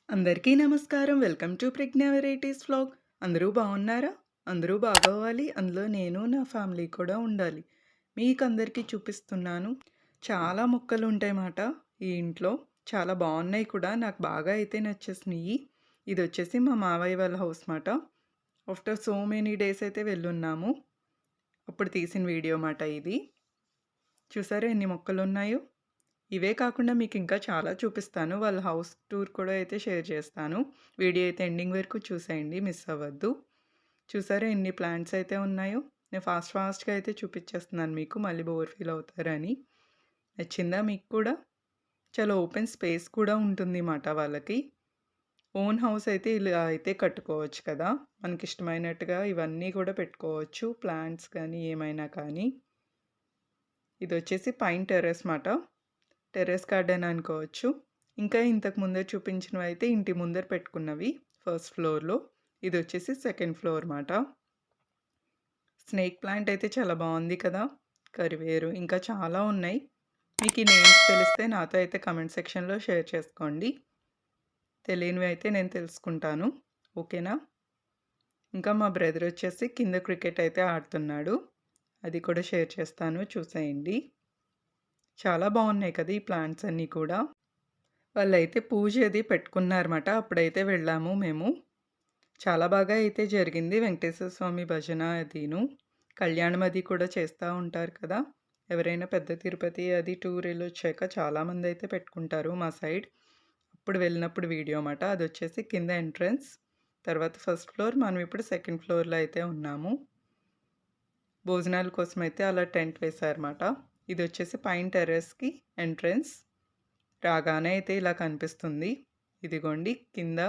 అందరికీ నమస్కారం. Welcome to Pragna varieties vlog. అందరూ బాగున్నారా? అందరూ బాగోవాలి. అందులో నేను, నా ఫ్యామిలీ కూడా ఉండాలి. మీకందరికీ చూపిస్తున్నాను. చాలా మొక్కలుంటాయన్నమాట ఈ ఇంట్లో. చాలా బాగున్నాయి కూడా. నాకు బాగా అయితే నచ్చేసినియి. ఇదొచ్చేసి మా మావయ్య వాళ్ళ హౌస్ మాట. ఆఫ్టర్ సో మెనీ డేస్ అయితే వెళ్ళున్నాము. అప్పుడు తీసిన వీడియో మాట ఇది. చూసారా ఎన్ని మొక్కలున్నాయో? ఇవే కాకుండా మీకు ఇంకా చాలా చూపిస్తాను. వాళ్ళ హౌస్ టూర్ కూడా అయితే షేర్ చేస్తాను. వీడియో అయితే ఎండింగ్ వరకు చూసేయండి, మిస్ అవ్వద్దు. చూసారా ఎన్ని ప్లాంట్స్ అయితే ఉన్నాయో? నేను ఫాస్ట్‌గా అయితే చూపించేస్తున్నాను మీకు, మళ్ళీ బోర్ ఫీల్ అవుతారని. నచ్చిందా మీకు కూడా? చాలా ఓపెన్ స్పేస్ కూడా ఉంటుంది మాట వాళ్ళకి. ఓన్ హౌస్ అయితే ఇలా అయితే కట్టుకోవచ్చు కదా! మనకిష్టమైనట్టుగా ఇవన్నీ కూడా పెట్టుకోవచ్చు. ప్లాంట్స్ కానీ, ఏమైనా కానీ. ఇదొచ్చేసి పైన టెర్రస్ మాట. టెర్రస్ గార్డెన్ అనుకోవచ్చు. ఇంకా ఇంతకు ముందే చూపించినవైతే ఇంటి ముందర పెట్టుకున్నవి ఫస్ట్ ఫ్లోర్‌లో. ఇదొచ్చేసి సెకండ్ ఫ్లోర్ మాట. స్నేక్ ప్లాంట్ అయితే చాలా బాగుంది కదా! కరివేరు ఇంకా చాలా ఉన్నాయి. మీకు ఈ నేమ్స్ తెలిస్తే నాతో అయితే కామెంట్ సెక్షన్‌లో షేర్ చేసుకోండి. తెలియనివి అయితే నేను తెలుసుకుంటాను. ఓకేనా? ఇంకా మా బ్రదర్ వచ్చేసి కింద క్రికెట్ అయితే ఆడుతున్నాడు. అది కూడా షేర్ చేస్తాను, చూసేయండి. చాలా బాగున్నాయి కదా ఈ ప్లాంట్స్ అన్నీ కూడా. వాళ్ళైతే పూజ అది పెట్టుకున్నారన్నమాట. అప్పుడైతే వెళ్ళాము మేము. చాలా బాగా అయితే జరిగింది. వెంకటేశ్వర స్వామి భజన అదీను. కళ్యాణం అది కూడా చేస్తూ ఉంటారు కదా! ఎవరైనా పెద్ద తిరుపతి అది టూర్ వెళ్ళొచ్చాక చాలామంది అయితే పెట్టుకుంటారు మా సైడ్. అప్పుడు వెళ్ళినప్పుడు వీడియో మాట. అదొచ్చేసి కింద ఎంట్రన్స్. తర్వాత ఫస్ట్ ఫ్లోర్. మనం ఇప్పుడు సెకండ్ ఫ్లోర్‌లో అయితే ఉన్నాము. భోజనాల కోసం అయితే అలా టెంట్ వేశారన్నమాట. ఇదొచ్చేసి పైన టెర్రస్‌కి ఎంట్రన్స్. రాగానే అయితే ఇలా కనిపిస్తుంది. ఇదిగోండి కింద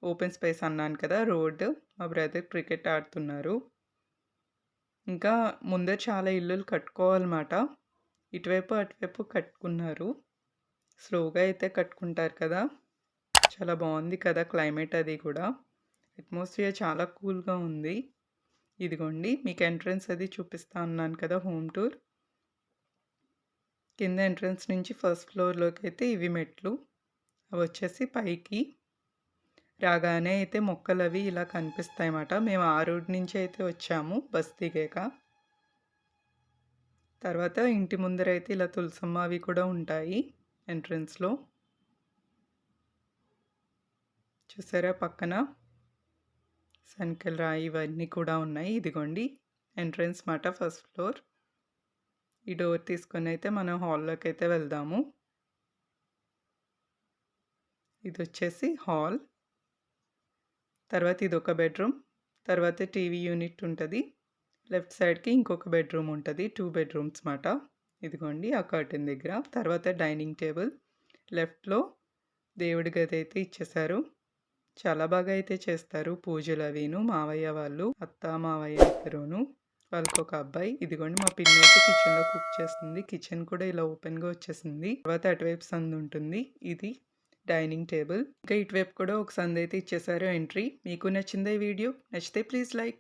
ఓపెన్ స్పేస్ అన్నాను కదా! రోడ్డు. మా బ్రదర్ క్రికెట్ ఆడుతున్నారు. ఇంకా ముందే చాలా ఇల్లులు కట్టుకోవాలన్నమాట. ఇటువైపు, అటువైపు కట్టుకున్నారు. స్లోగా అయితే కట్టుకుంటారు కదా! చాలా బాగుంది కదా క్లైమేట్ అది కూడా. అట్మాస్ఫియర్ చాలా కూల్‌గా ఉంది. ఇదిగోండి మీకు ఎంట్రన్స్ అది చూపిస్తా అన్నాను కదా హోమ్ టూర్. కింద ఎంట్రన్స్ నుంచి ఫస్ట్ ఫ్లోర్‌లోకి అయితే ఇవి మెట్లు. అవి వచ్చేసి పైకి. రాగానే అయితే మొక్కలవి ఇలా కనిపిస్తాయన్నమాట. మేము ఆ రోడ్ నుంచి అయితే వచ్చాము బస్ దిగాక. తర్వాత ఇంటి ముందరైతే ఇలా తులసమ్మ అవి కూడా ఉంటాయి ఎంట్రన్స్‌లో. చూసారా పక్కన సంకెల్ రాయి ఇవన్నీ కూడా ఉన్నాయి. ఇదిగోండి ఎంట్రన్స్ మాట ఫస్ట్ ఫ్లోర్. ఈ డోర్ తీసుకొని అయితే మనం హాల్లోకి అయితే వెళ్దాము. ఇది వచ్చేసి హాల్. తర్వాత ఇదొక బెడ్రూమ్. తర్వాత టీవీ యూనిట్ ఉంటుంది. లెఫ్ట్ సైడ్‌కి ఇంకొక బెడ్రూమ్ ఉంటుంది. 2 బెడ్రూమ్స్ మాట. ఇదిగోండి ఆ కర్టెన్ దగ్గర. తర్వాత డైనింగ్ టేబుల్. లెఫ్ట్‌లో దేవుడి గది అయితే ఇచ్చేశారు. చాలా బాగా అయితే చేస్తారు పూజలు అవిను మావయ్య వాళ్ళు. అత్త, మావయ్య ఇద్దరూను. వాళ్ళకొక అబ్బాయి. ఇదిగోండి మా పిన్ని అయితే కిచెన్‌లో కుక్ చేస్తుంది. కిచెన్ కూడా ఇలా ఓపెన్‌గా వచ్చేసింది. తర్వాత అటువైపు సందు ఉంటుంది. ఇది డైనింగ్ టేబుల్. ఇంకా ఇటువైపు కూడా ఒక సందు అయితే ఇచ్చేశారు ఎంట్రీ. మీకు నచ్చిందా ఈ వీడియో? నచ్చితే ప్లీజ్ లైక్.